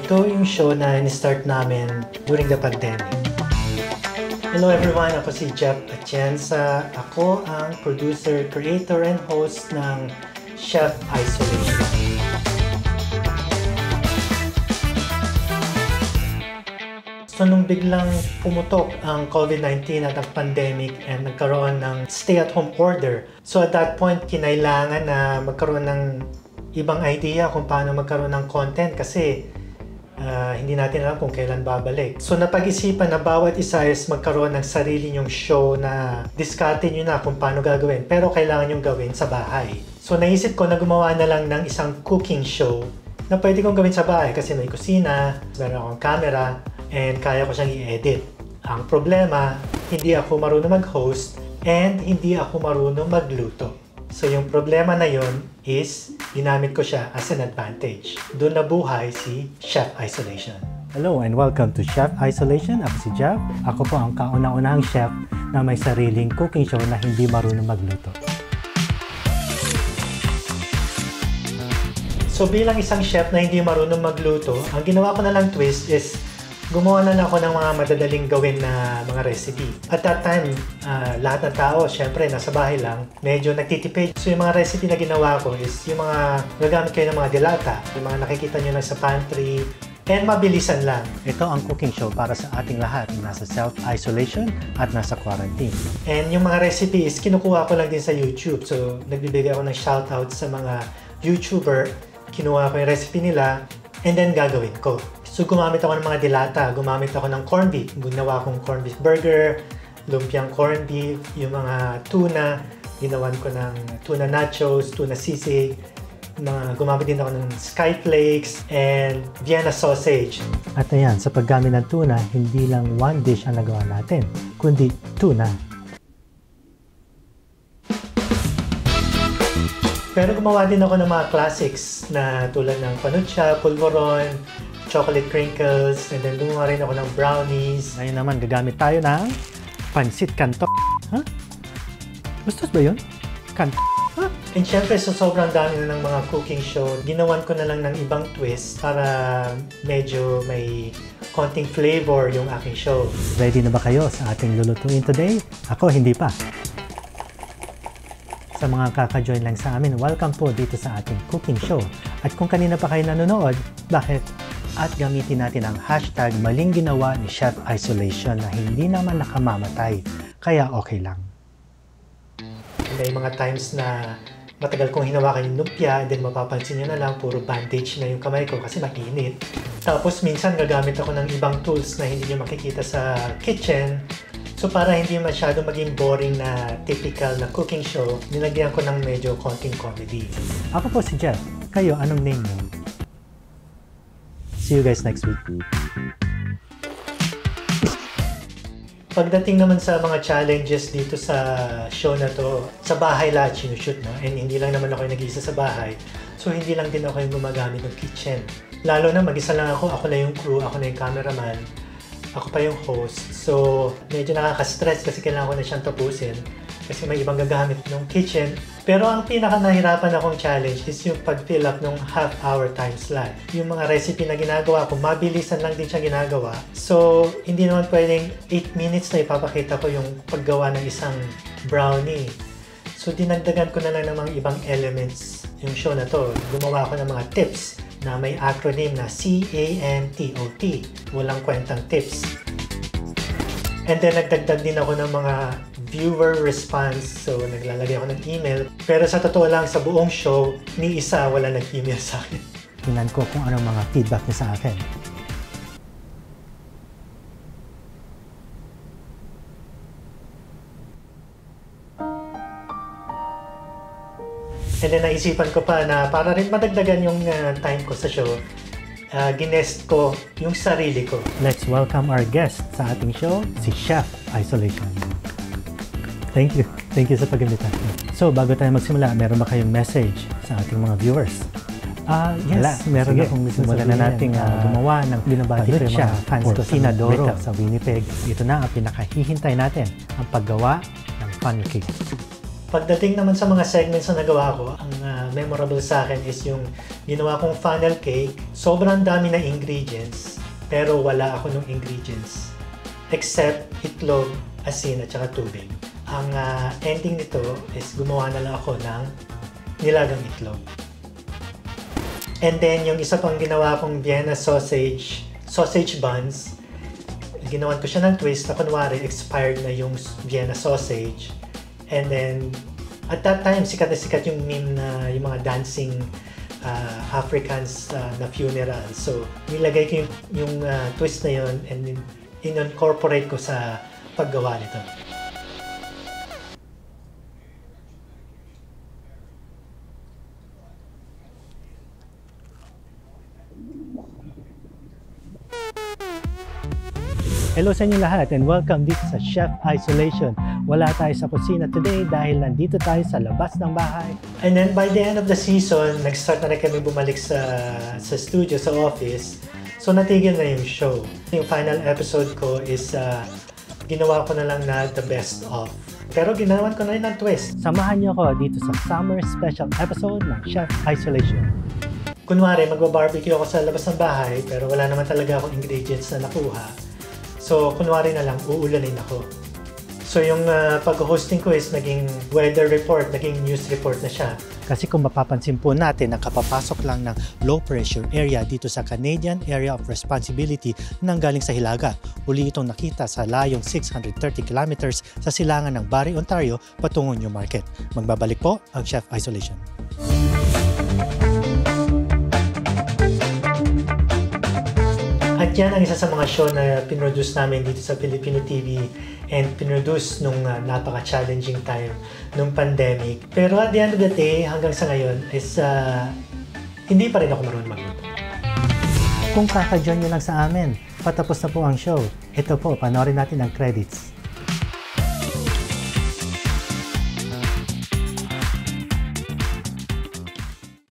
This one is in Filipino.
Ito yung show na in-start namin during the pandemic. Hello everyone, ako si Jeff Atienza. Ako ang producer, creator, and host ng Chef Isolation. So nung biglang pumutok ang COVID-19 at ang pandemic and nagkaroon ng stay-at-home order, so at that point, kinailangan na magkaroon ng ibang idea kung paano magkaroon ng content kasi hindi natin alam kung kailan babalik. So napag-isipan na bawat isa is magkaroon ng sarili nyong show na diskarte nyo na kung paano gagawin, pero kailangan nyong gawin sa bahay. So naisip ko na gumawa na lang ng isang cooking show na pwede kong gawin sa bahay kasi may kusina, meron akong camera, and kaya ko siyang i-edit. Ang problema, hindi ako marunong mag-host and hindi ako marunong magluto. So yung problema na yon is ginamit ko siya as an advantage. Doon nabuhay si Chef Isolation. Hello and welcome to Chef Isolation. Ako si Jeff. Ako po ang kauna-unahang chef na may sariling cooking show na hindi marunong magluto. So bilang isang chef na hindi marunong magluto, ang ginawa ko na lang twist is gumawa na lang ako ng mga madadaling gawin na mga recipe. At that time, lahat ng tao, syempre, nasa bahay lang, medyo nagtitipid. So yung mga recipe na ginawa ko is yung mga gagamit kayo ng mga dilata, yung mga nakikita nyo lang sa pantry, and mabilisan lang. Ito ang cooking show para sa ating lahat na nasa self-isolation at nasa quarantine. And yung mga recipe is kinukuha ko lang din sa YouTube. So nagbibigay ako ng shoutout sa mga YouTuber, kinuha ko yung recipe nila, and then gagawin ko. So gumamit ako ng mga dilata, gumamit ako ng corned beef. Ginawa akong corned beef burger, lumpiang corned beef, yung mga tuna, ginawan ko ng tuna nachos, tuna sisig, gumamit din ako ng sky flakes, and Vienna sausage. At ayan, sa paggamit ng tuna, hindi lang one dish ang nagawa natin, kundi tuna. Pero gumawa din ako ng mga classics na tulad ng panucha, pulveron, chocolate crinkles, and then gumawa rin ako ng brownies. Ngayon naman, gagamit tayo ng pansit canton. Ha? Gustos ba yun? Canton? Ha? And syempre, so sobrang dami na ng mga cooking show, ginawan ko na lang ng ibang twist para medyo may konting flavor yung aking show. Ready na ba kayo sa ating lulutuin today? Ako, hindi pa. Sa mga kaka-join lang sa amin, welcome po dito sa ating cooking show. At kung kanina pa kayo nanonood, bakit? At gamitin natin ang hashtag maling ginawa ni Chef Isolation na hindi naman nakamamatay, kaya okay lang. May mga times na matagal kong hinawakan yung lumpia, and then mapapansin nyo na lang, puro bandage na yung kamay ko kasi mainit. Tapos minsan gagamit ako ng ibang tools na hindi nyo makikita sa kitchen. So para hindi masyado maging boring na typical na cooking show, nilagyan ko ng medyo konting comedy. Ako po si Jeff. Kayo, anong name nyo? See you guys next week. Pagdating naman sa mga challenges dito sa show na to, sa bahay lahat sinushoot, no? And hindi lang naman ako yung nag-iisa sa bahay. So hindi lang din ako yung gumagamit ng kitchen. Lalo na mag-isa lang ako na yung crew, ako na yung cameraman, ako pa yung host. So medyo nakaka-stress kasi kailangan ko na siyang tapusin kasi may ibang gagamit ng kitchen. Pero ang pinaka-nahirapan akong challenge is yung pag-fill up ng half-hour time slot. Yung mga recipe na ginagawa ko, mabilisan lang din siya ginagawa. So, hindi naman pwedeng 8 minutes na ipapakita ko yung paggawa ng isang brownie. So, dinagdagan ko na lang ng mga ibang elements yung show na to. Gumawa ako ng mga tips na may acronym na CANTOT. Walang kwentang tips. And then, nagdagdag din ako ng mga viewer response. So, naglalagay ako ng email. Pero sa totoo lang, sa buong show, ni isa wala nag-email sa akin. Tingnan ko kung anong mga feedback niya sa akin. And then, naisipan ko pa na para rin madagdagan yung time ko sa show, ginest ko yung sarili ko. Let's welcome our guest sa ating show, si Chef Isolation. Thank you. Thank you sa pag-imbita. So, bago tayo magsimula, meron ba kayong message sa ating mga viewers? Yes, meron akong simulan na nating gumawa ng binabati ko yung mga fans ko sa Winnipeg. Ito na ang pinakahihintay natin, ang paggawa ng funnel cake. Pagdating naman sa mga segments na nagawa ko, ang memorable sa akin is yung ginawa kong funnel cake. Sobrang dami na ingredients, pero wala ako ng ingredients except itlog, asin at saka tubig. Ang ending nito is gumawa na lang ako ng nilagang itlog. And then yung isa pang ginawa kong Vienna sausage buns, ginawan ko siya ng twist na kunwari expired na yung Vienna sausage. And then at that time, sikat na sikat yung meme na yung mga dancing Africans na funeral. So, nilagay ko yung twist na yun and in-incorporate ko sa paggawa nito. Hello sa inyo lahat and welcome dito sa Chef Isolation. Wala tayo sa kusina today dahil nandito tayo sa labas ng bahay. And then by the end of the season, nag-start na rin kami bumalik sa studio, sa office. So natigil na yung show. Yung final episode ko is ginawa ko na lang na the best of. Pero ginawan ko na rin ng twist. Samahan niyo ako dito sa summer special episode ng Chef Isolation. Kunwari, magba-barbecue ako sa labas ng bahay pero wala naman talaga akong ingredients na nakuha. So, kunwari na lang, uulanin ako. So, yung pag-hosting ko is naging weather report, naging news report na siya. Kasi kung mapapansin po natin, nakapapasok lang ng low pressure area dito sa Canadian Area of Responsibility nang galing sa Hilaga. Uli itong nakita sa layong 630 kilometers sa silangan ng Barrie, Ontario, patungo Newmarket. Magbabalik po ang Chef Isolation. At yan ang isa sa mga show na pinroduce namin dito sa Filipino TV and pinroduce nung napaka-challenging time nung pandemic. Pero at the end of the day, hanggang sa ngayon is hindi pa rin ako marunong magluto. Kung kaka-join nyo lang sa amin, patapos na po ang show. Ito po, panoorin natin ang credits.